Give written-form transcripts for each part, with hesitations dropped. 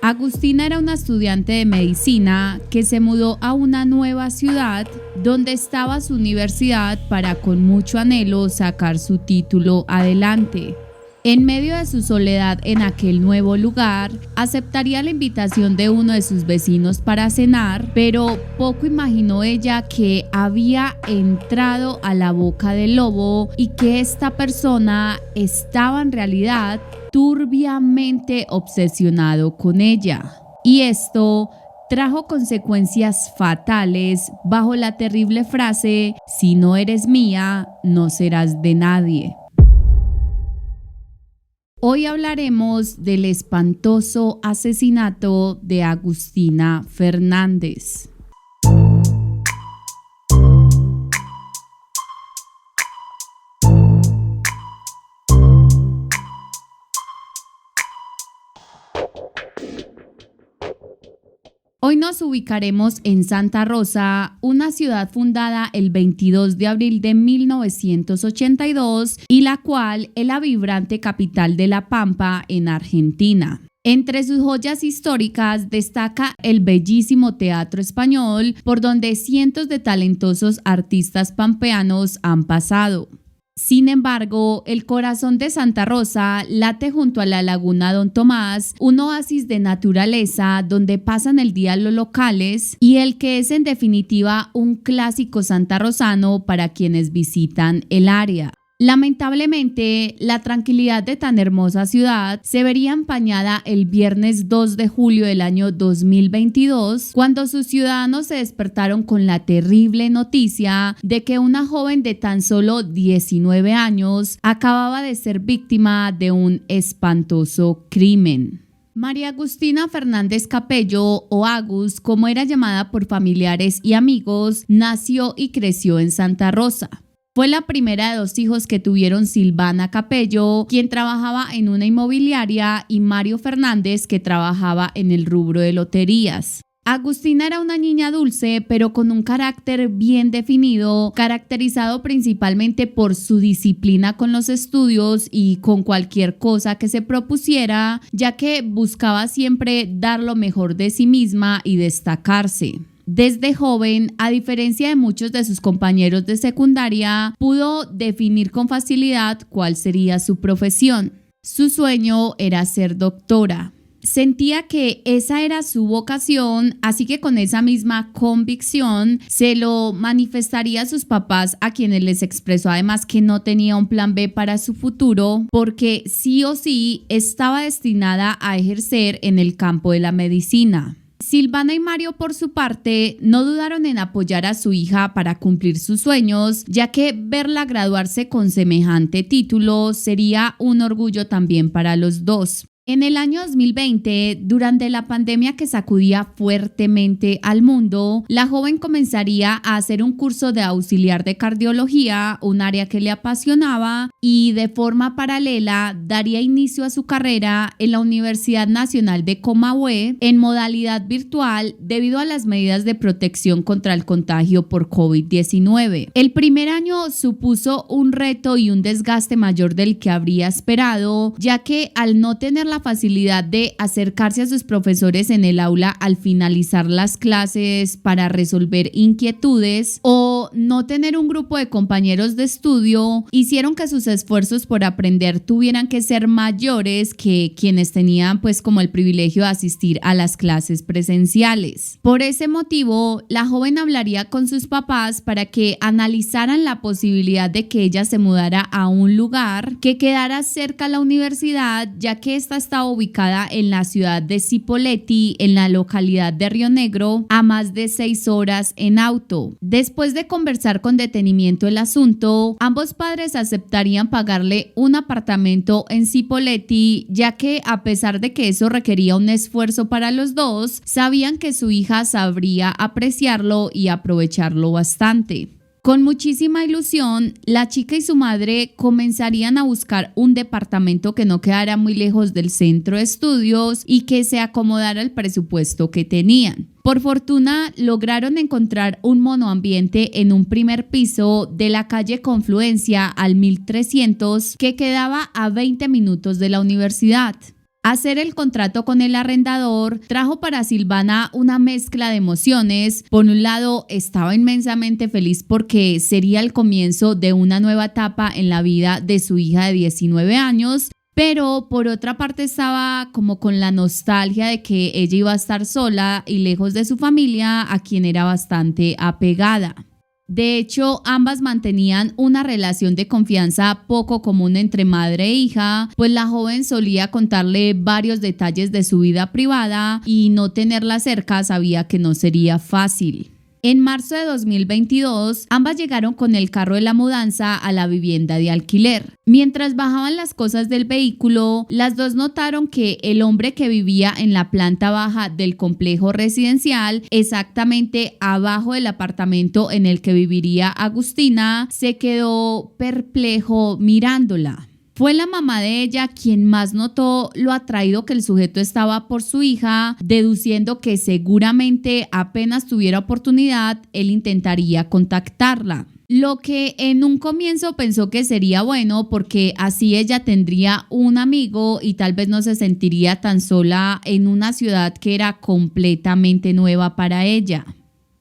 Agustina era una estudiante de medicina que se mudó a una nueva ciudad donde estaba su universidad para con mucho anhelo sacar su título adelante. En medio de su soledad en aquel nuevo lugar, aceptaría la invitación de uno de sus vecinos para cenar, pero poco imaginó ella que había entrado a la boca del lobo y que esta persona estaba en realidad turbiamente obsesionado con ella. Y esto trajo consecuencias fatales bajo la terrible frase: si no eres mía, no serás de nadie. Hoy hablaremos del espantoso asesinato de Agustina Fernández. Hoy nos ubicaremos en Santa Rosa, una ciudad fundada el 22 de abril de 1982 y la cual es la vibrante capital de La Pampa en Argentina. Entre sus joyas históricas destaca el bellísimo Teatro Español, por donde cientos de talentosos artistas pampeanos han pasado. Sin embargo, el corazón de Santa Rosa late junto a la laguna Don Tomás, un oasis de naturaleza donde pasan el día los locales y el que es en definitiva un clásico santarrosano para quienes visitan el área. Lamentablemente, la tranquilidad de tan hermosa ciudad se vería empañada el viernes 2 de julio del año 2022, cuando sus ciudadanos se despertaron con la terrible noticia de que una joven de tan solo 19 años acababa de ser víctima de un espantoso crimen. María Agustina Fernández Capello, o Agus, como era llamada por familiares y amigos, nació y creció en Santa Rosa. Fue la primera de dos hijos que tuvieron Silvana Capello, quien trabajaba en una inmobiliaria, y Mario Fernández, que trabajaba en el rubro de loterías. Agustina era una niña dulce, pero con un carácter bien definido, caracterizado principalmente por su disciplina con los estudios y con cualquier cosa que se propusiera, ya que buscaba siempre dar lo mejor de sí misma y destacarse. Desde joven, a diferencia de muchos de sus compañeros de secundaria, pudo definir con facilidad cuál sería su profesión. Su sueño era ser doctora. Sentía que esa era su vocación, así que con esa misma convicción se lo manifestaría a sus papás, a quienes les expresó además que no tenía un plan B para su futuro, porque sí o sí estaba destinada a ejercer en el campo de la medicina. Silvana y Mario, por su parte, no dudaron en apoyar a su hija para cumplir sus sueños, ya que verla graduarse con semejante título sería un orgullo también para los dos. En el año 2020, durante la pandemia que sacudía fuertemente al mundo, la joven comenzaría a hacer un curso de auxiliar de cardiología, un área que le apasionaba, y de forma paralela daría inicio a su carrera en la Universidad Nacional de Comahue en modalidad virtual debido a las medidas de protección contra el contagio por COVID-19. El primer año supuso un reto y un desgaste mayor del que habría esperado, ya que al no tener la facilidad de acercarse a sus profesores en el aula al finalizar las clases para resolver inquietudes o no tener un grupo de compañeros de estudio, hicieron que sus esfuerzos por aprender tuvieran que ser mayores que quienes tenían pues como el privilegio de asistir a las clases presenciales. Por ese motivo, la joven hablaría con sus papás para que analizaran la posibilidad de que ella se mudara a un lugar que quedara cerca a la universidad, ya que esta está ubicada en la ciudad de Cipolletti, en la localidad de Río Negro, a más de 6 horas en auto. Después de conversar con detenimiento el asunto, ambos padres aceptarían pagarle un apartamento en Cipolletti, ya que a pesar de que eso requería un esfuerzo para los dos, sabían que su hija sabría apreciarlo y aprovecharlo bastante. Con muchísima ilusión, la chica y su madre comenzarían a buscar un departamento que no quedara muy lejos del centro de estudios y que se acomodara al presupuesto que tenían. Por fortuna, lograron encontrar un monoambiente en un primer piso de la calle Confluencia al 1300, que quedaba a 20 minutos de la universidad. Hacer el contrato con el arrendador trajo para Silvana una mezcla de emociones. Por un lado, estaba inmensamente feliz porque sería el comienzo de una nueva etapa en la vida de su hija de 19 años, pero por otra parte estaba como con la nostalgia de que ella iba a estar sola y lejos de su familia, a quien era bastante apegada. De hecho, ambas mantenían una relación de confianza poco común entre madre e hija, pues la joven solía contarle varios detalles de su vida privada y no tenerla cerca sabía que no sería fácil. En marzo de 2022, ambas llegaron con el carro de la mudanza a la vivienda de alquiler. Mientras bajaban las cosas del vehículo, las dos notaron que el hombre que vivía en la planta baja del complejo residencial, exactamente abajo del apartamento en el que viviría Agustina, se quedó perplejo mirándola. Fue la mamá de ella quien más notó lo atraído que el sujeto estaba por su hija, deduciendo que seguramente apenas tuviera oportunidad, él intentaría contactarla. Lo que en un comienzo pensó que sería bueno porque así ella tendría un amigo y tal vez no se sentiría tan sola en una ciudad que era completamente nueva para ella.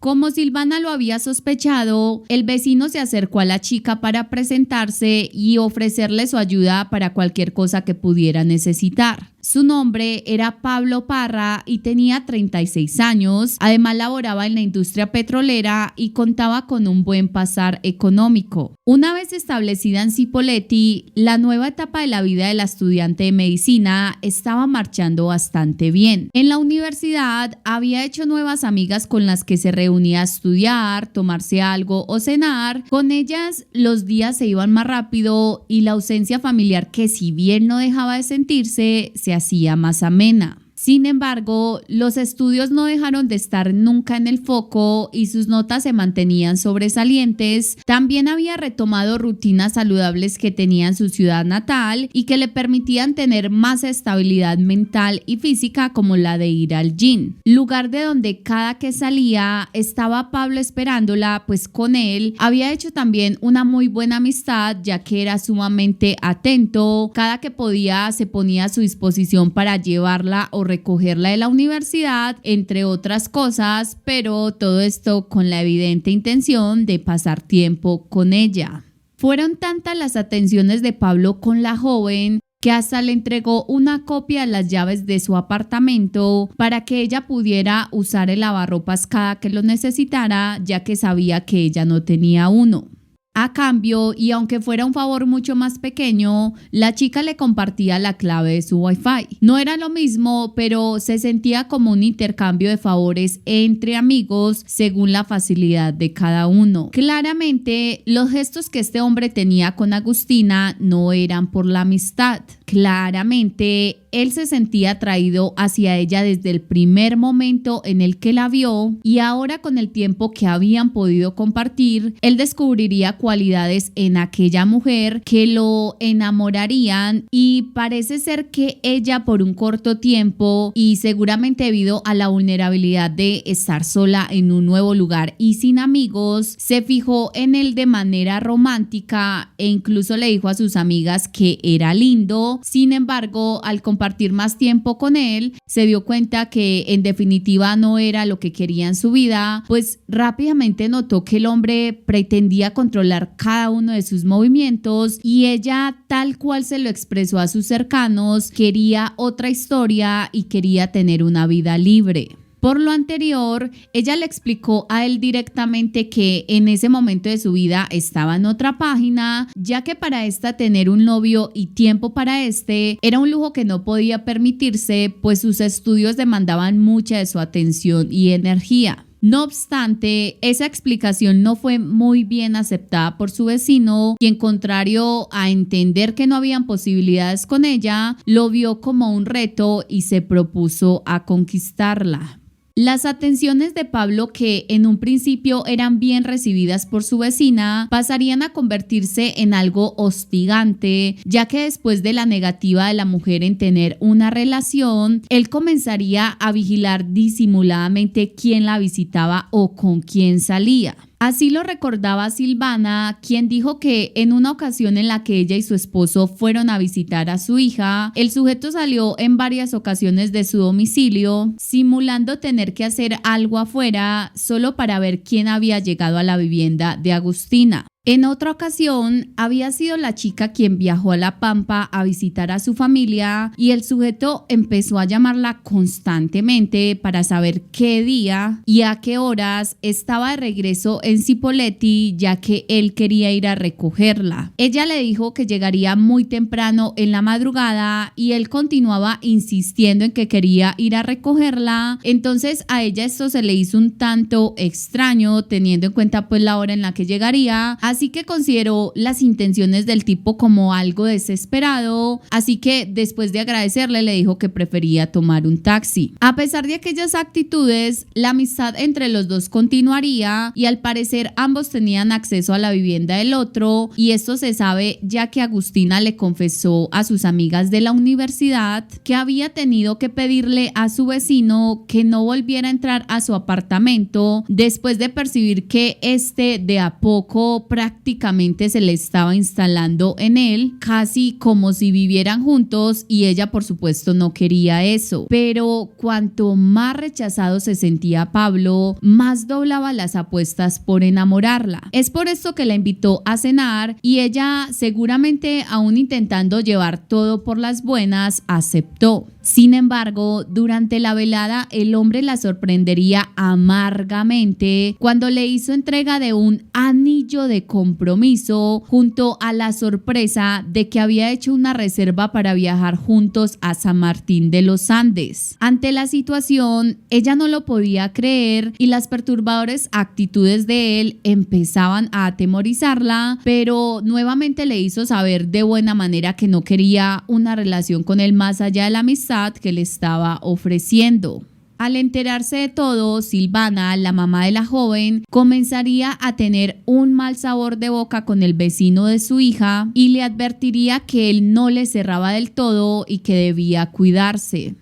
Como Silvana lo había sospechado, el vecino se acercó a la chica para presentarse y ofrecerle su ayuda para cualquier cosa que pudiera necesitar. Su nombre era Pablo Parra y tenía 36 años. Además, laboraba en la industria petrolera y contaba con un buen pasar económico. Una vez establecida en Cipolletti, la nueva etapa de la vida de la estudiante de medicina estaba marchando bastante bien. En la universidad había hecho nuevas amigas con las que se reunía a estudiar, tomarse algo o cenar. Con ellas los días se iban más rápido y la ausencia familiar, que si bien no dejaba de sentirse, se hacía más amena. Sin embargo, los estudios no dejaron de estar nunca en el foco y sus notas se mantenían sobresalientes. También había retomado rutinas saludables que tenía en su ciudad natal y que le permitían tener más estabilidad mental y física, como la de ir al gym, lugar de donde cada que salía estaba Pablo esperándola, pues con él había hecho también una muy buena amistad, ya que era sumamente atento. Cada que podía se ponía a su disposición para llevarla o recogerla de la universidad, entre otras cosas, pero todo esto con la evidente intención de pasar tiempo con ella. Fueron tantas las atenciones de Pablo con la joven que hasta le entregó una copia de las llaves de su apartamento para que ella pudiera usar el lavarropas cada que lo necesitara, ya que sabía que ella no tenía uno. A cambio, y aunque fuera un favor mucho más pequeño, la chica le compartía la clave de su Wi-Fi. No era lo mismo, pero se sentía como un intercambio de favores entre amigos según la facilidad de cada uno. Claramente, los gestos que este hombre tenía con Agustina no eran por la amistad. Claramente, él se sentía atraído hacia ella desde el primer momento en el que la vio, y ahora con el tiempo que habían podido compartir, él descubriría cualidades en aquella mujer que lo enamorarían, y parece ser que ella, por un corto tiempo y seguramente debido a la vulnerabilidad de estar sola en un nuevo lugar y sin amigos, se fijó en él de manera romántica e incluso le dijo a sus amigas que era lindo. Sin embargo, al compartir más tiempo con él, se dio cuenta que en definitiva no era lo que quería en su vida, pues rápidamente notó que el hombre pretendía controlar cada uno de sus movimientos y ella, tal cual se lo expresó a sus cercanos, quería otra historia y quería tener una vida libre. Por lo anterior, ella le explicó a él directamente que en ese momento de su vida estaba en otra página, ya que para esta tener un novio y tiempo para este era un lujo que no podía permitirse, pues sus estudios demandaban mucha de su atención y energía. No obstante, esa explicación no fue muy bien aceptada por su vecino, quien, contrario a entender que no habían posibilidades con ella, lo vio como un reto y se propuso a conquistarla. Las atenciones de Pablo, que en un principio eran bien recibidas por su vecina, pasarían a convertirse en algo hostigante, ya que después de la negativa de la mujer en tener una relación, él comenzaría a vigilar disimuladamente quién la visitaba o con quién salía. Así lo recordaba Silvana, quien dijo que en una ocasión en la que ella y su esposo fueron a visitar a su hija, el sujeto salió en varias ocasiones de su domicilio, simulando tener que hacer algo afuera solo para ver quién había llegado a la vivienda de Agustina. En otra ocasión, había sido la chica quien viajó a La Pampa a visitar a su familia y el sujeto empezó a llamarla constantemente para saber qué día y a qué horas estaba de regreso en Cipolletti, ya que él quería ir a recogerla. Ella le dijo que llegaría muy temprano en la madrugada y él continuaba insistiendo en que quería ir a recogerla. Entonces a ella esto se le hizo un tanto extraño, teniendo en cuenta pues la hora en la que llegaría. Así que consideró las intenciones del tipo como algo desesperado, así que después de agradecerle le dijo que prefería tomar un taxi. A pesar de aquellas actitudes, la amistad entre los dos continuaría y al parecer ambos tenían acceso a la vivienda del otro, y esto se sabe ya que Agustina le confesó a sus amigas de la universidad que había tenido que pedirle a su vecino que no volviera a entrar a su apartamento después de percibir que este de a poco prácticamente se le estaba instalando en él, casi como si vivieran juntos, y ella por supuesto no quería eso. Pero cuanto más rechazado se sentía Pablo, más doblaba las apuestas por enamorarla. Es por esto que la invitó a cenar y ella, seguramente aún intentando llevar todo por las buenas, aceptó. Sin embargo, durante la velada el hombre la sorprendería amargamente cuando le hizo entrega de un anillo de compromiso junto a la sorpresa de que había hecho una reserva para viajar juntos a San Martín de los Andes. Ante la situación, ella no lo podía creer y las perturbadoras actitudes de él empezaban a atemorizarla, pero nuevamente le hizo saber de buena manera que no quería una relación con él más allá de la amistad que le estaba ofreciendo. Al enterarse de todo, Silvana, la mamá de la joven, comenzaría a tener un mal sabor de boca con el vecino de su hija y le advertiría que él no le cerraba del todo y que debía cuidarse.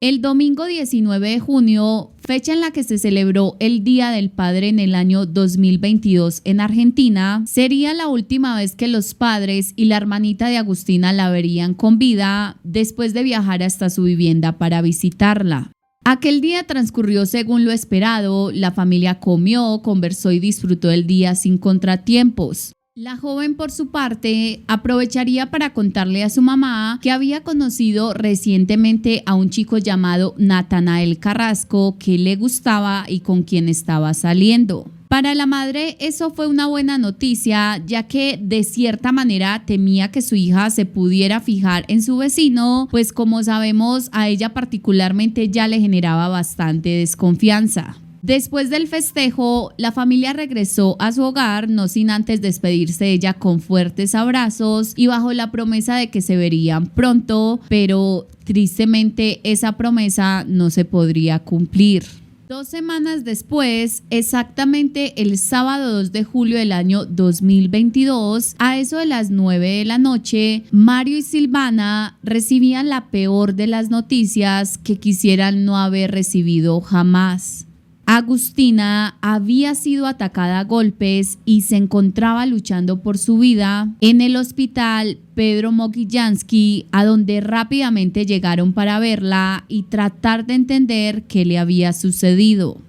El domingo 19 de junio, fecha en la que se celebró el Día del Padre en el año 2022 en Argentina, sería la última vez que los padres y la hermanita de Agustina la verían con vida después de viajar hasta su vivienda para visitarla. Aquel día transcurrió según lo esperado, la familia comió, conversó y disfrutó del día sin contratiempos. La joven, por su parte, aprovecharía para contarle a su mamá que había conocido recientemente a un chico llamado Natanael Carrasco que le gustaba y con quien estaba saliendo. Para la madre eso fue una buena noticia, ya que de cierta manera temía que su hija se pudiera fijar en su vecino, pues como sabemos a ella particularmente ya le generaba bastante desconfianza. Después del festejo, la familia regresó a su hogar, no sin antes despedirse de ella con fuertes abrazos y bajo la promesa de que se verían pronto, pero tristemente esa promesa no se podría cumplir. 2 semanas después, exactamente el sábado 2 de julio del año 2022, a eso de las 9 de la noche, Mario y Silvana recibían la peor de las noticias que quisieran no haber recibido jamás. Agustina había sido atacada a golpes y se encontraba luchando por su vida en el hospital Pedro Mogillansky, a donde rápidamente llegaron para verla y tratar de entender qué le había sucedido.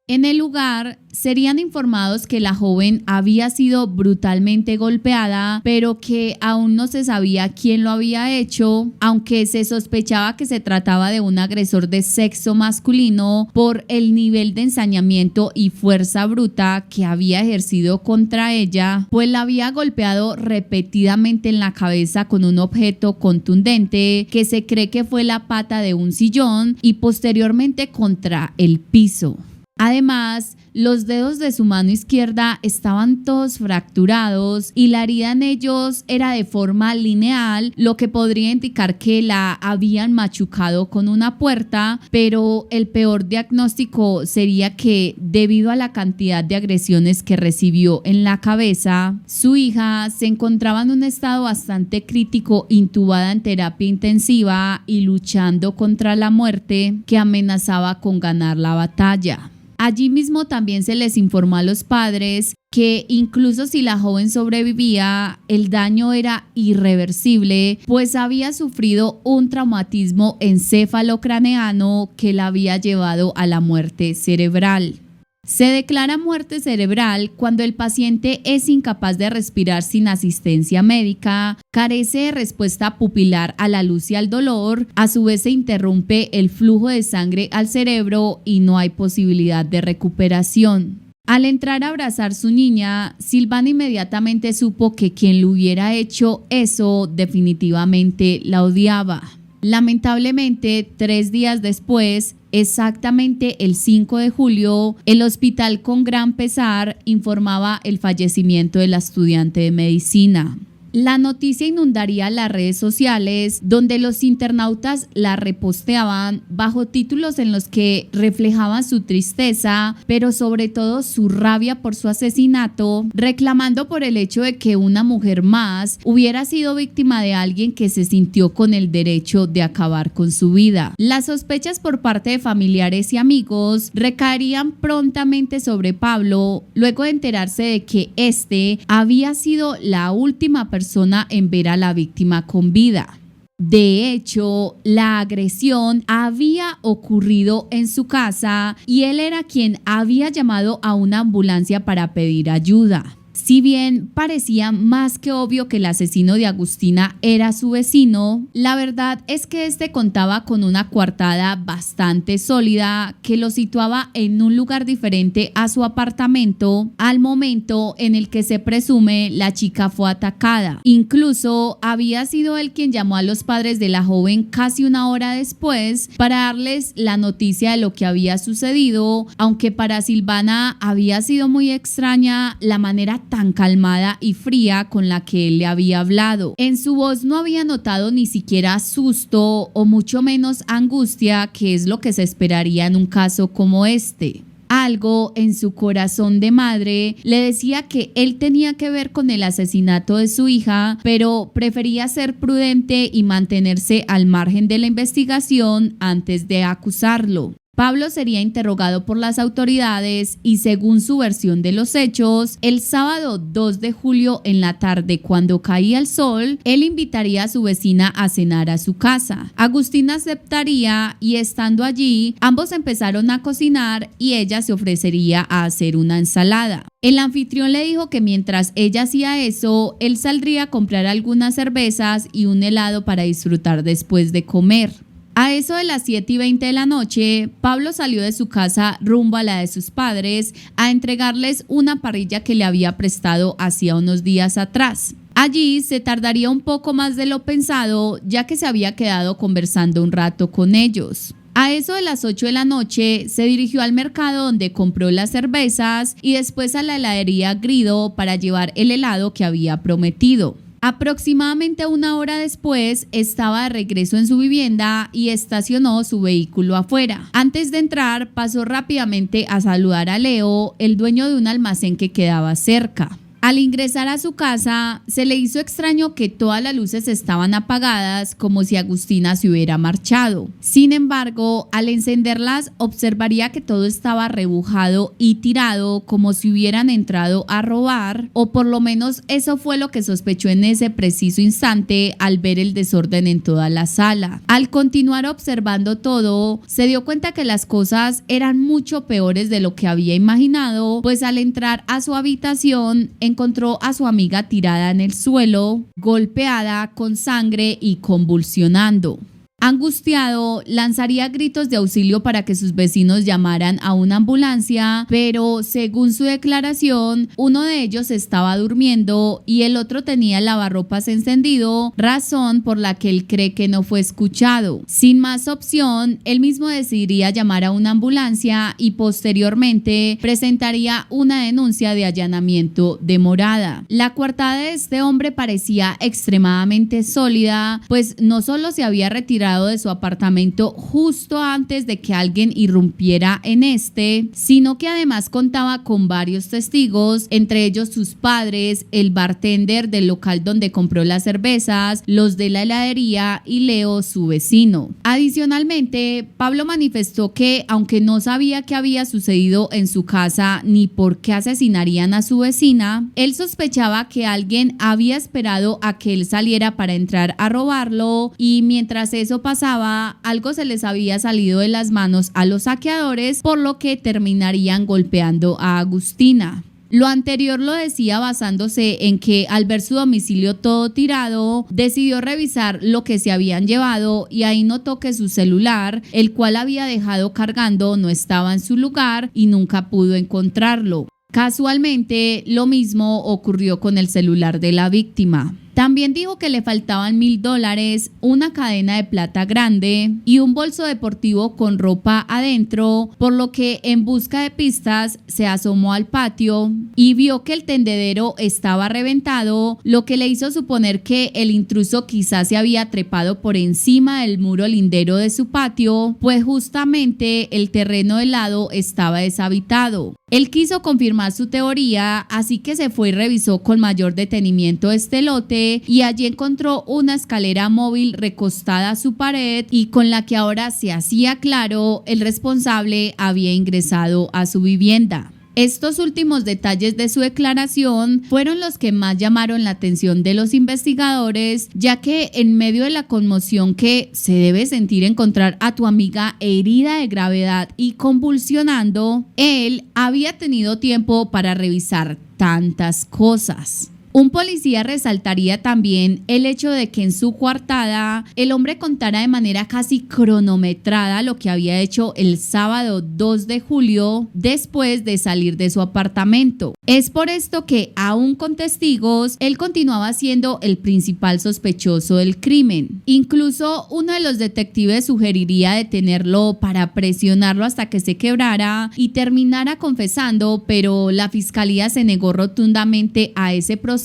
En el lugar serían informados que la joven había sido brutalmente golpeada, pero que aún no se sabía quién lo había hecho, aunque se sospechaba que se trataba de un agresor de sexo masculino por el nivel de ensañamiento y fuerza bruta que había ejercido contra ella, pues la había golpeado repetidamente en la cabeza con un objeto contundente que se cree que fue la pata de un sillón y posteriormente contra el piso. Además, los dedos de su mano izquierda estaban todos fracturados y la herida en ellos era de forma lineal, lo que podría indicar que la habían machucado con una puerta, pero el peor diagnóstico sería que, debido a la cantidad de agresiones que recibió en la cabeza, su hija se encontraba en un estado bastante crítico, intubada en terapia intensiva y luchando contra la muerte que amenazaba con ganar la batalla. Allí mismo también se les informó a los padres que incluso si la joven sobrevivía, el daño era irreversible, pues había sufrido un traumatismo encéfalo-craneano que la había llevado a la muerte cerebral. Se declara muerte cerebral cuando el paciente es incapaz de respirar sin asistencia médica, carece de respuesta pupilar a la luz y al dolor, a su vez se interrumpe el flujo de sangre al cerebro y no hay posibilidad de recuperación. Al entrar a abrazar a su niña, Silvana inmediatamente supo que quien le hubiera hecho eso definitivamente la odiaba. Lamentablemente, 3 días después, exactamente el 5 de julio, el hospital con gran pesar informaba el fallecimiento de la estudiante de medicina. La noticia inundaría las redes sociales, donde los internautas la reposteaban bajo títulos en los que reflejaban su tristeza, pero sobre todo su rabia por su asesinato, reclamando por el hecho de que una mujer más hubiera sido víctima de alguien que se sintió con el derecho de acabar con su vida. Las sospechas por parte de familiares y amigos recaerían prontamente sobre Pablo, luego de enterarse de que este había sido la última persona en ver a la víctima con vida. De hecho, la agresión había ocurrido en su casa y él era quien había llamado a una ambulancia para pedir ayuda. Si bien parecía más que obvio que el asesino de Agustina era su vecino, la verdad es que este contaba con una coartada bastante sólida que lo situaba en un lugar diferente a su apartamento al momento en el que se presume la chica fue atacada. Incluso había sido él quien llamó a los padres de la joven casi 1 hora después para darles la noticia de lo que había sucedido, aunque para Silvana había sido muy extraña la manera tan calmada y fría con la que él le había hablado. En su voz no había notado ni siquiera susto o mucho menos angustia, que es lo que se esperaría en un caso como este. Algo en su corazón de madre le decía que él tenía que ver con el asesinato de su hija, pero prefería ser prudente y mantenerse al margen de la investigación antes de acusarlo. Pablo sería interrogado por las autoridades y, según su versión de los hechos, el sábado 2 de julio en la tarde, cuando caía el sol, él invitaría a su vecina a cenar a su casa. Agustina aceptaría y, estando allí, ambos empezaron a cocinar y ella se ofrecería a hacer una ensalada. El anfitrión le dijo que mientras ella hacía eso, él saldría a comprar algunas cervezas y un helado para disfrutar después de comer. A eso de las 7:20 de la noche, Pablo salió de su casa rumbo a la de sus padres a entregarles una parrilla que le había prestado hacía unos días atrás. Allí se tardaría un poco más de lo pensado, ya que se había quedado conversando un rato con ellos. A eso de las 8 de la noche se dirigió al mercado donde compró las cervezas y después a la heladería Grido para llevar el helado que había prometido. Aproximadamente 1 hora después estaba de regreso en su vivienda y estacionó su vehículo afuera. Antes de entrar, pasó rápidamente a saludar a Leo, el dueño de un almacén que quedaba cerca. Al ingresar a su casa, se le hizo extraño que todas las luces estaban apagadas, como si Agustina se hubiera marchado. Sin embargo, al encenderlas, observaría que todo estaba rebujado y tirado, como si hubieran entrado a robar, o por lo menos eso fue lo que sospechó en ese preciso instante al ver el desorden en toda la sala. Al continuar observando todo, se dio cuenta que las cosas eran mucho peores de lo que había imaginado, pues al entrar a su habitación, encontró a su amiga tirada en el suelo, golpeada, con sangre y convulsionando. Angustiado, lanzaría gritos de auxilio para que sus vecinos llamaran a una ambulancia, pero según su declaración, uno de ellos estaba durmiendo y el otro tenía el lavarropas encendido, razón por la que él cree que no fue escuchado. Sin más opción, él mismo decidiría llamar a una ambulancia y posteriormente presentaría una denuncia de allanamiento de morada. La coartada de este hombre parecía extremadamente sólida, pues no solo se había retirado retirado de su apartamento justo antes de que alguien irrumpiera en este, sino que además contaba con varios testigos, entre ellos sus padres, el bartender del local donde compró las cervezas, los de la heladería y Leo, su vecino. Adicionalmente, Pablo manifestó que, aunque no sabía qué había sucedido en su casa ni por qué asesinarían a su vecina, él sospechaba que alguien había esperado a que él saliera para entrar a robarlo, y mientras eso pasaba, algo se les había salido de las manos a los saqueadores, por lo que terminarían golpeando a Agustina. Lo anterior lo decía basándose en que al ver su domicilio todo tirado, decidió revisar lo que se habían llevado y ahí notó que su celular, el cual había dejado cargando, no estaba en su lugar y nunca pudo encontrarlo. Casualmente, lo mismo ocurrió con el celular de la víctima. También dijo que le faltaban $1,000, una cadena de plata grande y un bolso deportivo con ropa adentro, por lo que en busca de pistas se asomó al patio y vio que el tendedero estaba reventado, lo que le hizo suponer que el intruso quizás se había trepado por encima del muro lindero de su patio, pues justamente el terreno del lado estaba deshabitado. Él quiso confirmar su teoría, así que se fue y revisó con mayor detenimiento este lote, y allí encontró una escalera móvil recostada a su pared y con la que ahora se hacía claro el responsable había ingresado a su vivienda. Estos últimos detalles de su declaración fueron los que más llamaron la atención de los investigadores, ya que en medio de la conmoción que se debe sentir encontrar a tu amiga herida de gravedad y convulsionando, él había tenido tiempo para revisar tantas cosas. Un policía resaltaría también el hecho de que en su coartada el hombre contara de manera casi cronometrada lo que había hecho el sábado 2 de julio después de salir de su apartamento. Es por esto que, aún con testigos, él continuaba siendo el principal sospechoso del crimen. Incluso uno de los detectives sugeriría detenerlo para presionarlo hasta que se quebrara y terminara confesando, pero la fiscalía se negó rotundamente a ese proceder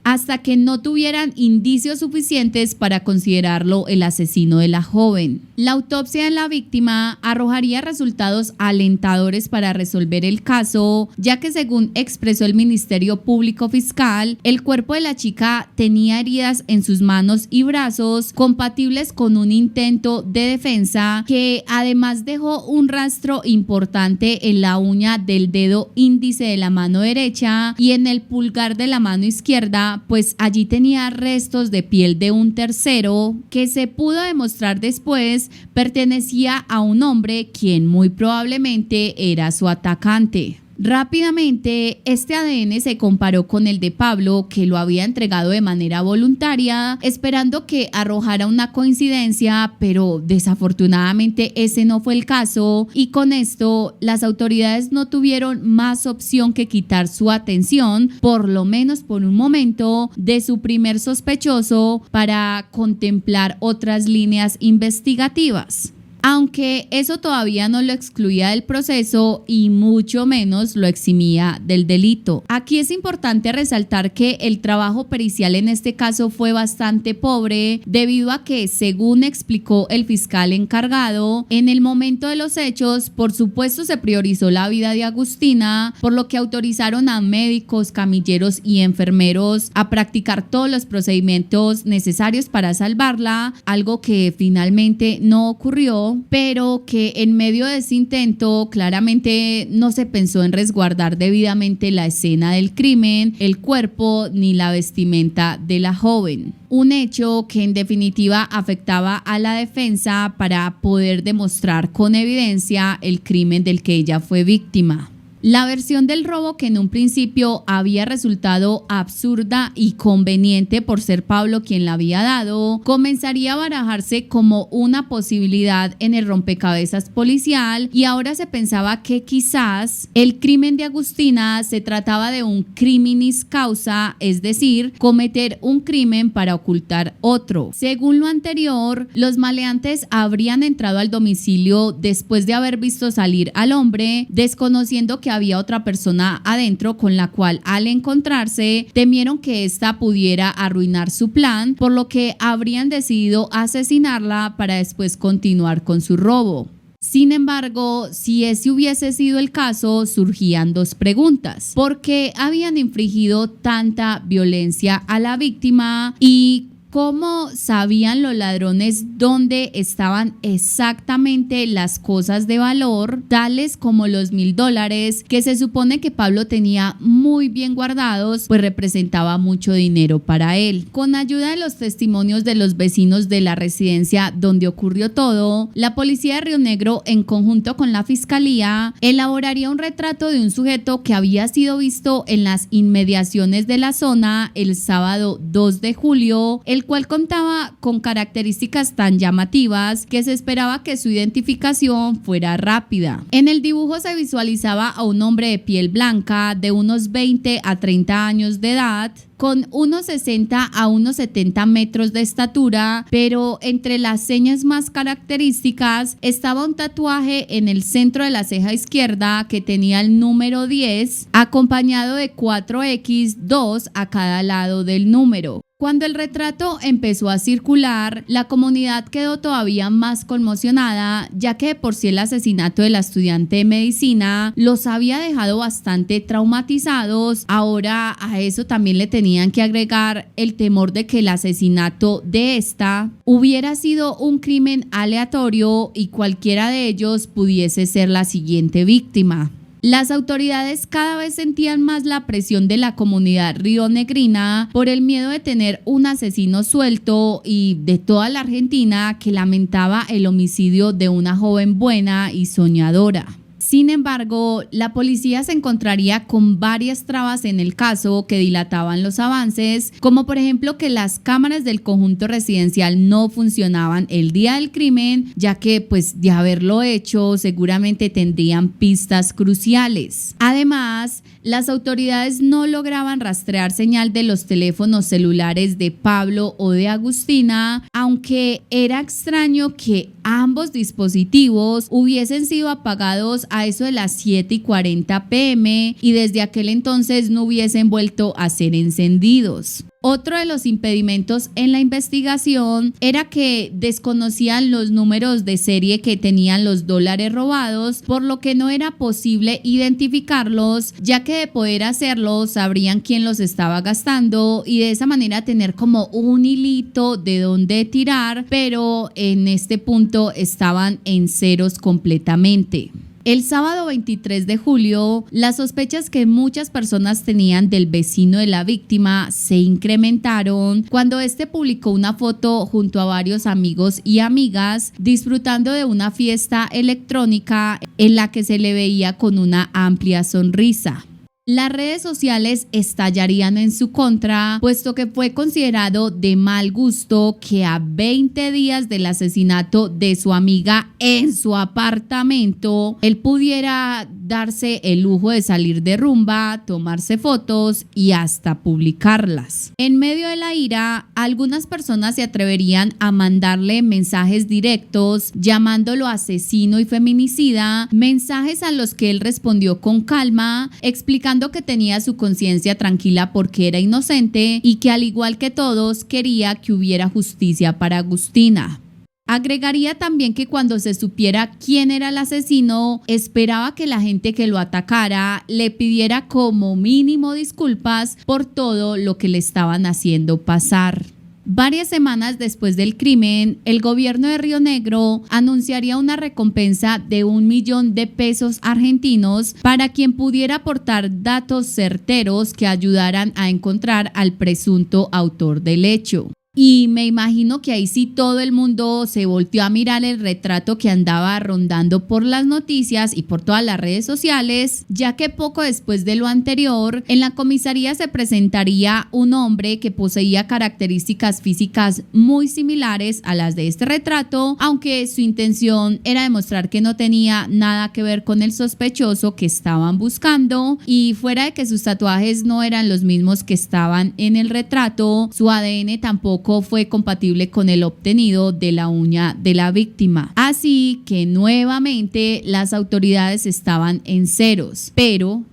hasta que no tuvieran indicios suficientes para considerarlo el asesino de la joven. La autopsia de la víctima arrojaría resultados alentadores para resolver el caso, ya que según expresó el Ministerio Público Fiscal, el cuerpo de la chica tenía heridas en sus manos y brazos compatibles con un intento de defensa, que además dejó un rastro importante en la uña del dedo índice de la mano derecha y en el pulgar de la mano izquierda, pues allí tenía restos de piel de un tercero que se pudo demostrar después pertenecía a un hombre quien muy probablemente era su atacante. Rápidamente, este ADN se comparó con el de Pablo, que lo había entregado de manera voluntaria, esperando que arrojara una coincidencia, pero desafortunadamente ese no fue el caso, y con esto las autoridades no tuvieron más opción que quitar su atención, por lo menos por un momento, de su primer sospechoso para contemplar otras líneas investigativas. Aunque eso todavía no lo excluía del proceso y mucho menos lo eximía del delito. Aquí es importante resaltar que el trabajo pericial en este caso fue bastante pobre, debido a que, según explicó el fiscal encargado, en el momento de los hechos, por supuesto se priorizó la vida de Agustina, por lo que autorizaron a médicos, camilleros y enfermeros a practicar todos los procedimientos necesarios para salvarla, algo que finalmente no ocurrió, pero que en medio de ese intento claramente no se pensó en resguardar debidamente la escena del crimen, el cuerpo ni la vestimenta de la joven. Un hecho que en definitiva afectaba a la defensa para poder demostrar con evidencia el crimen del que ella fue víctima. La versión del robo, que en un principio había resultado absurda y conveniente por ser Pablo quien la había dado, comenzaría a barajarse como una posibilidad en el rompecabezas policial, y ahora se pensaba que quizás el crimen de Agustina se trataba de un criminis causa, es decir, cometer un crimen para ocultar otro. Según lo anterior, los maleantes habrían entrado al domicilio después de haber visto salir al hombre, desconociendo que que había otra persona adentro con la cual al encontrarse temieron que ésta pudiera arruinar su plan, por lo que habrían decidido asesinarla para después continuar con su robo. Sin embargo, si ese hubiese sido el caso, surgían dos preguntas. ¿Por qué habían infligido tanta violencia a la víctima? ¿Y cómo sabían los ladrones dónde estaban exactamente las cosas de valor, tales como los $1,000 que se supone que Pablo tenía muy bien guardados, pues representaba mucho dinero para él? Con ayuda de los testimonios de los vecinos de la residencia donde ocurrió todo, la policía de Río Negro, en conjunto con la fiscalía, elaboraría un retrato de un sujeto que había sido visto en las inmediaciones de la zona el sábado 2 de julio, el cual contaba con características tan llamativas que se esperaba que su identificación fuera rápida. En el dibujo se visualizaba a un hombre de piel blanca de unos 20 a 30 años de edad, con unos 60 a unos 70 metros de estatura, pero entre las señas más características estaba un tatuaje en el centro de la ceja izquierda que tenía el número 10, acompañado de 4X, 2 a cada lado del número. Cuando el retrato empezó a circular, la comunidad quedó todavía más conmocionada, ya que de por sí el asesinato de la estudiante de medicina los había dejado bastante traumatizados. Ahora a eso también le tenían que agregar el temor de que el asesinato de esta hubiera sido un crimen aleatorio y cualquiera de ellos pudiese ser la siguiente víctima. Las autoridades cada vez sentían más la presión de la comunidad rionegrina por el miedo de tener un asesino suelto y de toda la Argentina que lamentaba el homicidio de una joven buena y soñadora. Sin embargo, la policía se encontraría con varias trabas en el caso que dilataban los avances, como por ejemplo que las cámaras del conjunto residencial no funcionaban el día del crimen, ya que pues de haberlo hecho seguramente tendrían pistas cruciales. Además, las autoridades no lograban rastrear señal de los teléfonos celulares de Pablo o de Agustina, aunque era extraño que ambos dispositivos hubiesen sido apagados a eso de las 7:40 p.m. y desde aquel entonces no hubiesen vuelto a ser encendidos. Otro de los impedimentos en la investigación era que desconocían los números de serie que tenían los dólares robados, por lo que no era posible identificarlos, ya que de poder hacerlo sabrían quién los estaba gastando y de esa manera tener como un hilito de dónde tirar, pero en este punto estaban en ceros completamente. El sábado 23 de julio, las sospechas que muchas personas tenían del vecino de la víctima se incrementaron cuando este publicó una foto junto a varios amigos y amigas disfrutando de una fiesta electrónica en la que se le veía con una amplia sonrisa. Las redes sociales estallarían en su contra, puesto que fue considerado de mal gusto que a 20 días del asesinato de su amiga en su apartamento, él pudiera darse el lujo de salir de rumba, tomarse fotos y hasta publicarlas. En medio de la ira, algunas personas se atreverían a mandarle mensajes directos llamándolo asesino y feminicida, mensajes a los que él respondió con calma, explicando que tenía su conciencia tranquila porque era inocente y que al igual que todos quería que hubiera justicia para Agustina. Agregaría también que cuando se supiera quién era el asesino, esperaba que la gente que lo atacara le pidiera como mínimo disculpas por todo lo que le estaban haciendo pasar. Varias semanas después del crimen, el gobierno de Río Negro anunciaría una recompensa de $1.000.000 argentinos para quien pudiera aportar datos certeros que ayudaran a encontrar al presunto autor del hecho. Y me imagino que ahí sí todo el mundo se volteó a mirar el retrato que andaba rondando por las noticias y por todas las redes sociales, ya que poco después de lo anterior, en la comisaría se presentaría un hombre que poseía características físicas muy similares a las de este retrato, aunque su intención era demostrar que no tenía nada que ver con el sospechoso que estaban buscando, y fuera de que sus tatuajes no eran los mismos que estaban en el retrato, su ADN tampoco tampoco fue compatible con el obtenido de la uña de la víctima. Así que nuevamente las autoridades estaban en ceros, pero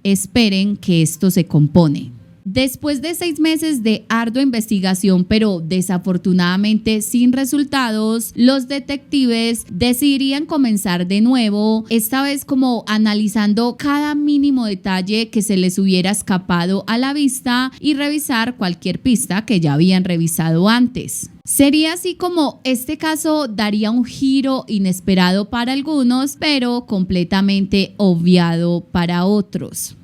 esperen que esto se compone. Después de 6 meses de ardua investigación, pero desafortunadamente sin resultados, los detectives decidirían comenzar de nuevo, esta vez como analizando cada mínimo detalle que se les hubiera escapado a la vista y revisar cualquier pista que ya habían revisado antes. Sería así como este caso daría un giro inesperado para algunos, pero completamente obviado para otros.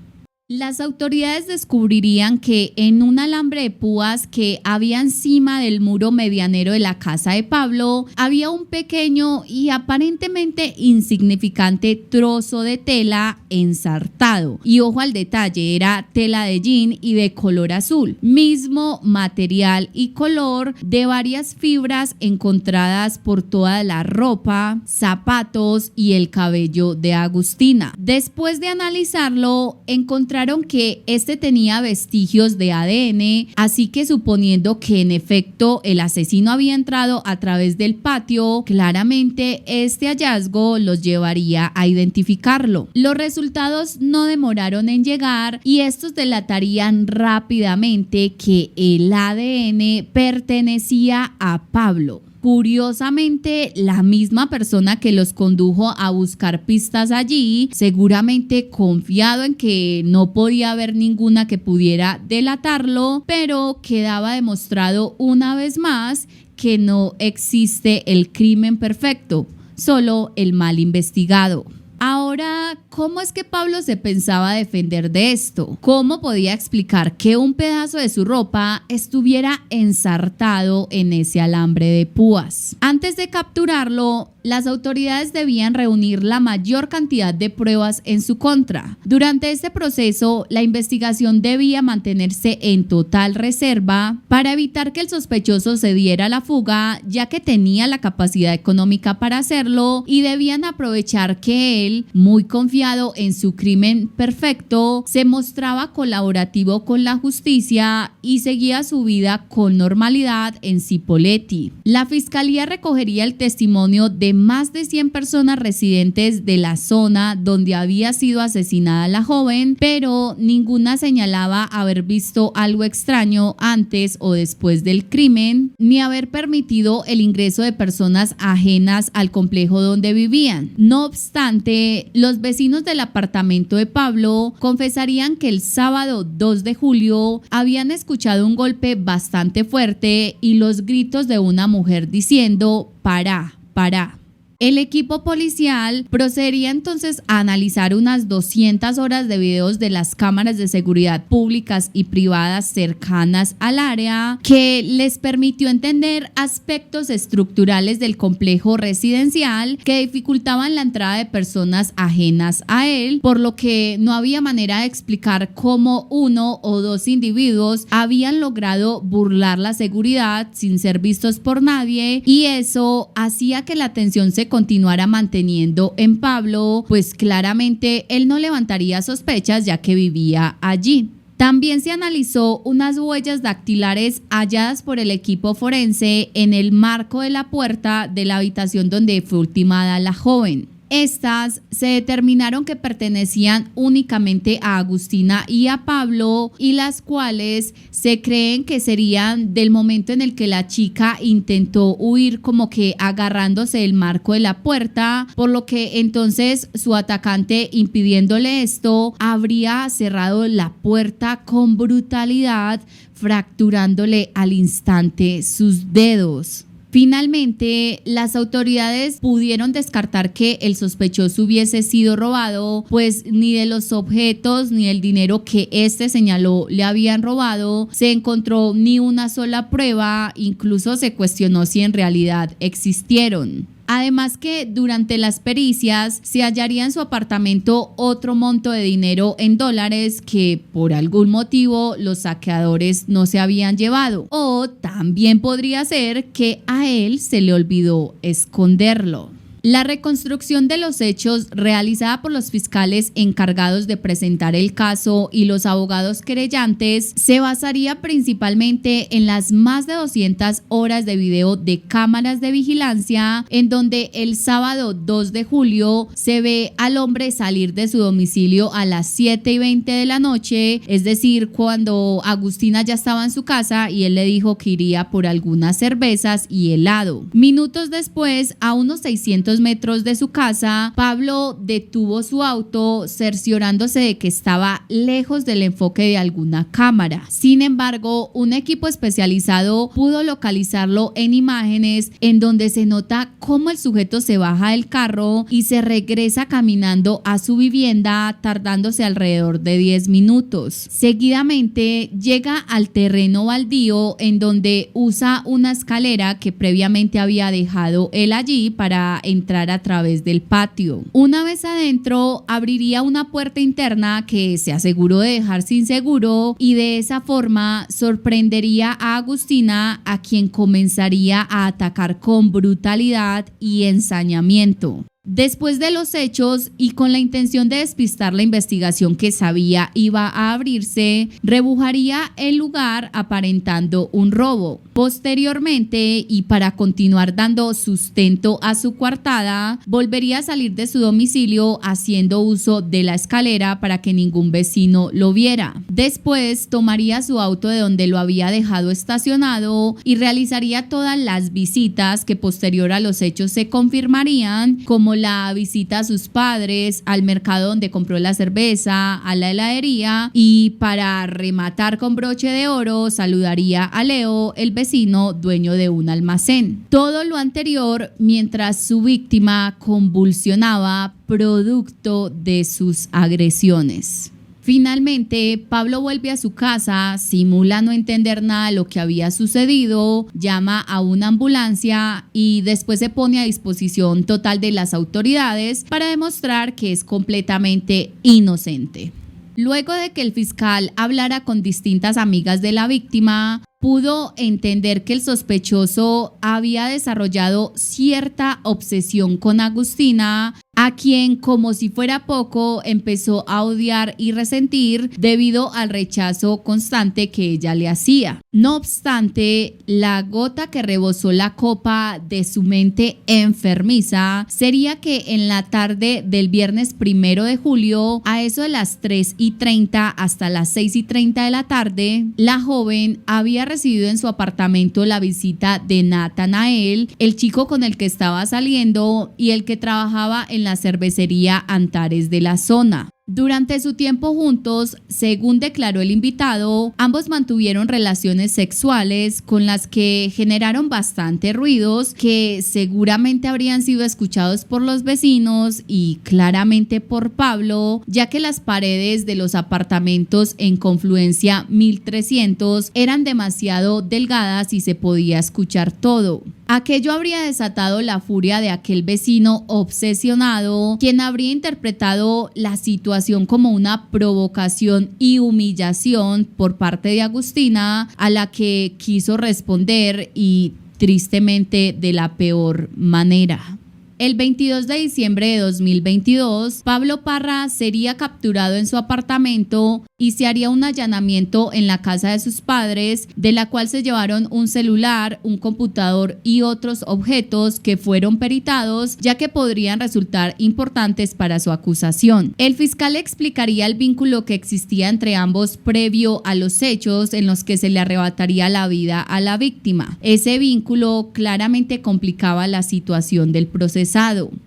Las autoridades descubrirían que en un alambre de púas que había encima del muro medianero de la casa de Pablo, había un pequeño y aparentemente insignificante trozo de tela ensartado. Y ojo al detalle, era tela de jean y de color azul, mismo material y color de varias fibras encontradas por toda la ropa, zapatos y el cabello de Agustina. Después de analizarlo, encontraron que este tenía vestigios de ADN, así que suponiendo que en efecto el asesino había entrado a través del patio, claramente este hallazgo los llevaría a identificarlo. Los resultados no demoraron en llegar y estos delatarían rápidamente que el ADN pertenecía a Pablo. Curiosamente, la misma persona que los condujo a buscar pistas allí, seguramente confiado en que no podía haber ninguna que pudiera delatarlo, pero quedaba demostrado una vez más que no existe el crimen perfecto, solo el mal investigado. Ahora, ¿cómo es que Pablo se pensaba defender de esto? ¿Cómo podía explicar que un pedazo de su ropa estuviera ensartado en ese alambre de púas? Antes de capturarlo, las autoridades debían reunir la mayor cantidad de pruebas en su contra. Durante este proceso, la investigación debía mantenerse en total reserva para evitar que el sospechoso se diera la fuga, ya que tenía la capacidad económica para hacerlo, y debían aprovechar que él, muy confiado en su crimen perfecto, se mostraba colaborativo con la justicia y seguía su vida con normalidad en Cipolletti. La fiscalía recogería el testimonio de más de 100 personas residentes de la zona donde había sido asesinada la joven, pero ninguna señalaba haber visto algo extraño antes o después del crimen, ni haber permitido el ingreso de personas ajenas al complejo donde vivían. No obstante, los vecinos del apartamento de Pablo confesarían que el sábado 2 de julio habían escuchado un golpe bastante fuerte y los gritos de una mujer diciendo «Pará, pará». El equipo policial procedería entonces a analizar unas 200 horas de videos de las cámaras de seguridad públicas y privadas cercanas al área, que les permitió entender aspectos estructurales del complejo residencial que dificultaban la entrada de personas ajenas a él, por lo que no había manera de explicar cómo uno o dos individuos habían logrado burlar la seguridad sin ser vistos por nadie, y eso hacía que la tensión se continuara manteniendo en Pablo, pues claramente él no levantaría sospechas ya que vivía allí. También se analizó unas huellas dactilares halladas por el equipo forense en el marco de la puerta de la habitación donde fue ultimada la joven. Estas se determinaron que pertenecían únicamente a Agustina y a Pablo, y las cuales se creen que serían del momento en el que la chica intentó huir, como que agarrándose el marco de la puerta, por lo que entonces su atacante, impidiéndole esto, habría cerrado la puerta con brutalidad, fracturándole al instante sus dedos. Finalmente, las autoridades pudieron descartar que el sospechoso hubiese sido robado, pues ni de los objetos ni el dinero que este señaló le habían robado se encontró ni una sola prueba, incluso se cuestionó si en realidad existieron. Además que durante las pericias se hallaría en su apartamento otro monto de dinero en dólares que por algún motivo los saqueadores no se habían llevado. O también podría ser que a él se le olvidó esconderlo. La reconstrucción de los hechos realizada por los fiscales encargados de presentar el caso y los abogados querellantes se basaría principalmente en las más de 200 horas de video de cámaras de vigilancia, en donde el sábado 2 de julio se ve al hombre salir de su domicilio a las 7:20 de la noche, es decir, cuando Agustina ya estaba en su casa y él le dijo que iría por algunas cervezas y helado. Minutos después, a unos 600 metros de su casa, Pablo detuvo su auto, cerciorándose de que estaba lejos del enfoque de alguna cámara. Sin embargo, un equipo especializado pudo localizarlo en imágenes en donde se nota cómo el sujeto se baja del carro y se regresa caminando a su vivienda, tardándose alrededor de 10 minutos. Seguidamente llega al terreno baldío en donde usa una escalera que previamente había dejado él allí para entrar a través del patio. Una vez adentro, abriría una puerta interna que se aseguró de dejar sin seguro y de esa forma sorprendería a Agustina, a quien comenzaría a atacar con brutalidad y ensañamiento. Después de los hechos y con la intención de despistar la investigación que sabía iba a abrirse, rebujaría el lugar aparentando un robo. Posteriormente, y para continuar dando sustento a su coartada, volvería a salir de su domicilio haciendo uso de la escalera para que ningún vecino lo viera. Después tomaría su auto de donde lo había dejado estacionado y realizaría todas las visitas que posterior a los hechos se confirmarían, como la visita a sus padres, al mercado donde compró la cerveza, a la heladería, y para rematar con broche de oro saludaría a Leo, el vecino dueño de un almacén. Todo lo anterior mientras su víctima convulsionaba producto de sus agresiones. Finalmente, Pablo vuelve a su casa, simula no entender nada de lo que había sucedido, llama a una ambulancia y después se pone a disposición total de las autoridades para demostrar que es completamente inocente. Luego de que el fiscal hablara con distintas amigas de la víctima, pudo entender que el sospechoso había desarrollado cierta obsesión con Agustina, a quien, como si fuera poco, empezó a odiar y resentir debido al rechazo constante que ella le hacía. No obstante, la gota que rebosó la copa de su mente enfermiza sería que en la tarde del viernes 1 de julio, a eso de las 3:30 hasta las 6:30 de la tarde, la joven había recibido en su apartamento la visita de Natanael, el chico con el que estaba saliendo y el que trabajaba en la cervecería Antares de la zona. Durante su tiempo juntos, según declaró el invitado, ambos mantuvieron relaciones sexuales con las que generaron bastante ruidos que seguramente habrían sido escuchados por los vecinos y claramente por Pablo, ya que las paredes de los apartamentos en Confluencia 1300 eran demasiado delgadas y se podía escuchar todo. Aquello habría desatado la furia de aquel vecino obsesionado, quien habría interpretado la situación como una provocación y humillación por parte de Agustina, a la que quiso responder y tristemente de la peor manera. El 22 de diciembre de 2022, Pablo Parra sería capturado en su apartamento y se haría un allanamiento en la casa de sus padres, de la cual se llevaron un celular, un computador y otros objetos que fueron peritados, ya que podrían resultar importantes para su acusación. El fiscal explicaría el vínculo que existía entre ambos previo a los hechos en los que se le arrebataría la vida a la víctima. Ese vínculo claramente complicaba la situación del procesado.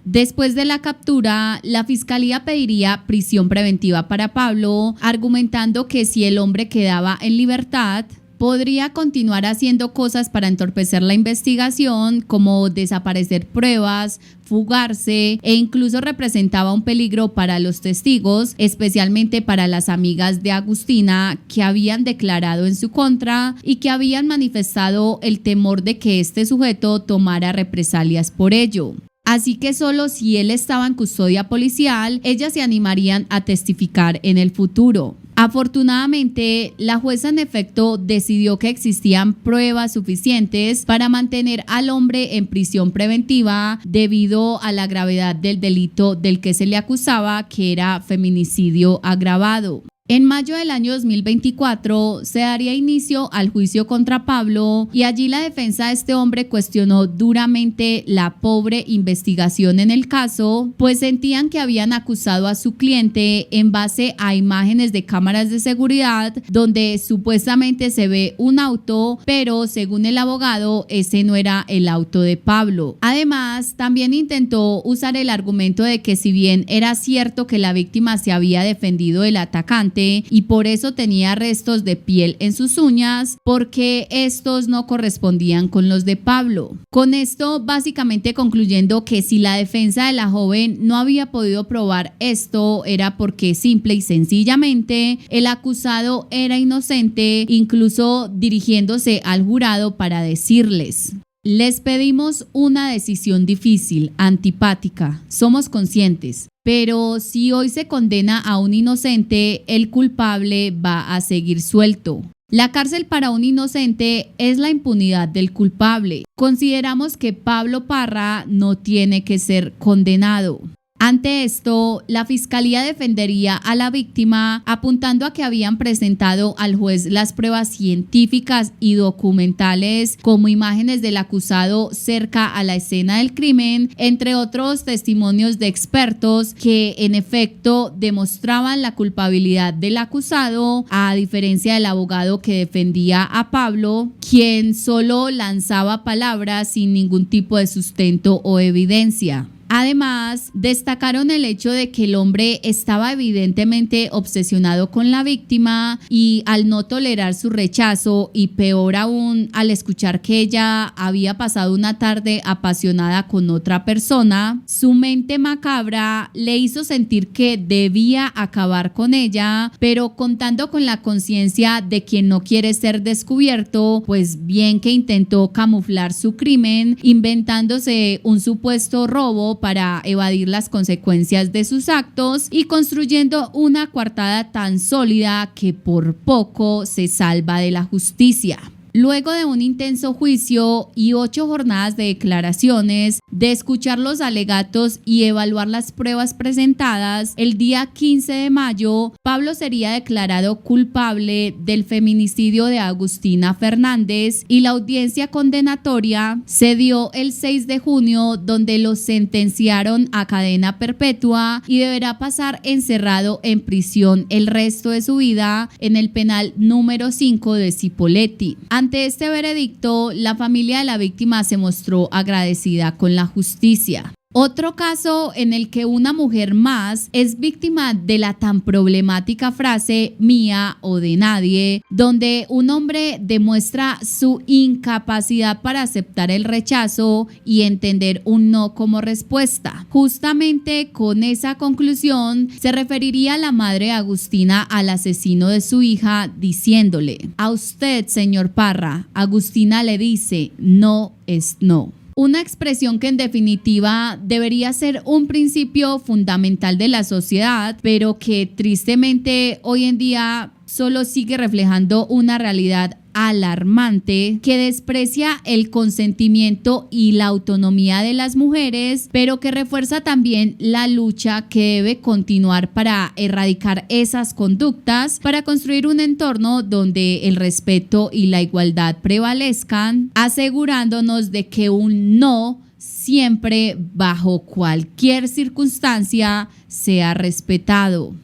Después de la captura, la fiscalía pediría prisión preventiva para Pablo, argumentando que si el hombre quedaba en libertad, podría continuar haciendo cosas para entorpecer la investigación, como desaparecer pruebas, fugarse e incluso representaba un peligro para los testigos, especialmente para las amigas de Agustina que habían declarado en su contra y que habían manifestado el temor de que este sujeto tomara represalias por ello. Así que solo si él estaba en custodia policial, ellas se animarían a testificar en el futuro. Afortunadamente, la jueza en efecto decidió que existían pruebas suficientes para mantener al hombre en prisión preventiva debido a la gravedad del delito del que se le acusaba, que era feminicidio agravado. En mayo del año 2024 se daría inicio al juicio contra Pablo y allí la defensa de este hombre cuestionó duramente la pobre investigación en el caso, pues sentían que habían acusado a su cliente en base a imágenes de cámaras de seguridad donde supuestamente se ve un auto, pero según el abogado ese no era el auto de Pablo. Además, también intentó usar el argumento de que si bien era cierto que la víctima se había defendido del atacante, y por eso tenía restos de piel en sus uñas, porque estos no correspondían con los de Pablo. Con esto básicamente concluyendo que si la defensa de la joven no había podido probar esto era porque simple y sencillamente el acusado era inocente, incluso dirigiéndose al jurado para decirles: les pedimos una decisión difícil, antipática, somos conscientes, pero si hoy se condena a un inocente, el culpable va a seguir suelto. La cárcel para un inocente es la impunidad del culpable. Consideramos que Pablo Parra no tiene que ser condenado. Ante esto, la fiscalía defendería a la víctima apuntando a que habían presentado al juez las pruebas científicas y documentales como imágenes del acusado cerca a la escena del crimen, entre otros testimonios de expertos que en efecto demostraban la culpabilidad del acusado, a diferencia del abogado que defendía a Pablo, quien solo lanzaba palabras sin ningún tipo de sustento o evidencia. Además, destacaron el hecho de que el hombre estaba evidentemente obsesionado con la víctima y al no tolerar su rechazo y peor aún al escuchar que ella había pasado una tarde apasionada con otra persona, su mente macabra le hizo sentir que debía acabar con ella, pero contando con la conciencia de quien no quiere ser descubierto, pues bien que intentó camuflar su crimen inventándose un supuesto robo para evadir las consecuencias de sus actos y construyendo una coartada tan sólida que por poco se salva de la justicia. Luego de un intenso juicio y 8 jornadas de declaraciones, de escuchar los alegatos y evaluar las pruebas presentadas, el día 15 de mayo, Pablo sería declarado culpable del feminicidio de Agustina Fernández y la audiencia condenatoria se dio el 6 de junio, donde lo sentenciaron a cadena perpetua y deberá pasar encerrado en prisión el resto de su vida en el penal número 5 de Cipolletti. Ante este veredicto, la familia de la víctima se mostró agradecida con la justicia. Otro caso en el que una mujer más es víctima de la tan problemática frase mía o de nadie, donde un hombre demuestra su incapacidad para aceptar el rechazo y entender un no como respuesta. Justamente con esa conclusión se referiría la madre de Agustina al asesino de su hija diciéndole: a usted, señor Parra, Agustina le dice, no es no. Una expresión que en definitiva debería ser un principio fundamental de la sociedad, pero que tristemente hoy en día solo sigue reflejando una realidad alarmante que desprecia el consentimiento y la autonomía de las mujeres, pero que refuerza también la lucha que debe continuar para erradicar esas conductas, para construir un entorno donde el respeto y la igualdad prevalezcan, asegurándonos de que un no siempre, bajo cualquier circunstancia, sea respetado.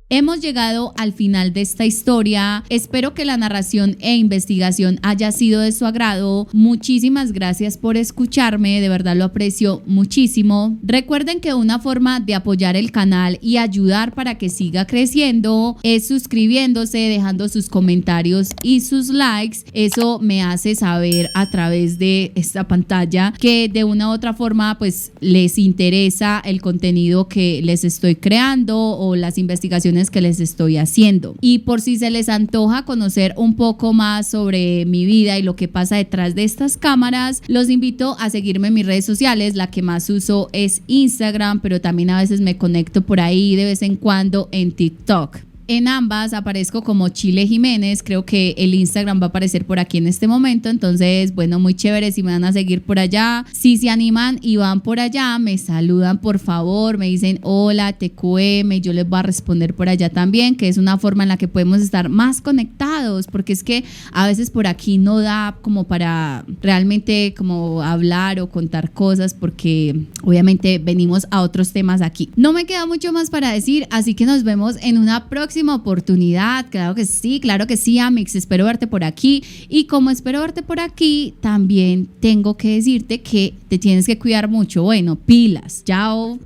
Hemos llegado al final de esta historia. Espero que la narración e investigación haya sido de su agrado. Muchísimas gracias por escucharme, de verdad lo aprecio muchísimo. Recuerden que una forma de apoyar el canal y ayudar para que siga creciendo es suscribiéndose, dejando sus comentarios y sus likes. Eso me hace saber a través de esta pantalla que de una u otra forma pues les interesa el contenido que les estoy creando o las investigaciones publicaciones que les estoy haciendo. Y por si se les antoja conocer un poco más sobre mi vida y lo que pasa detrás de estas cámaras, los invito a seguirme en mis redes sociales. La que más uso es Instagram, pero también a veces me conecto por ahí de vez en cuando en TikTok. En ambas aparezco como Chile Jiménez, creo que el Instagram va a aparecer por aquí en este momento, entonces bueno, muy chévere si me van a seguir por allá. Si se animan y van por allá, me saludan por favor, me dicen hola, TQM, yo les voy a responder por allá también, que es una forma en la que podemos estar más conectados, porque es que a veces por aquí no da como para realmente como hablar o contar cosas, porque obviamente venimos a otros temas aquí. No me queda mucho más para decir, así que nos vemos en una próxima oportunidad. Claro que sí, Amix, espero verte por aquí. Y como espero verte por aquí, también tengo que decirte que te tienes que cuidar mucho. Bueno, pilas. Chao.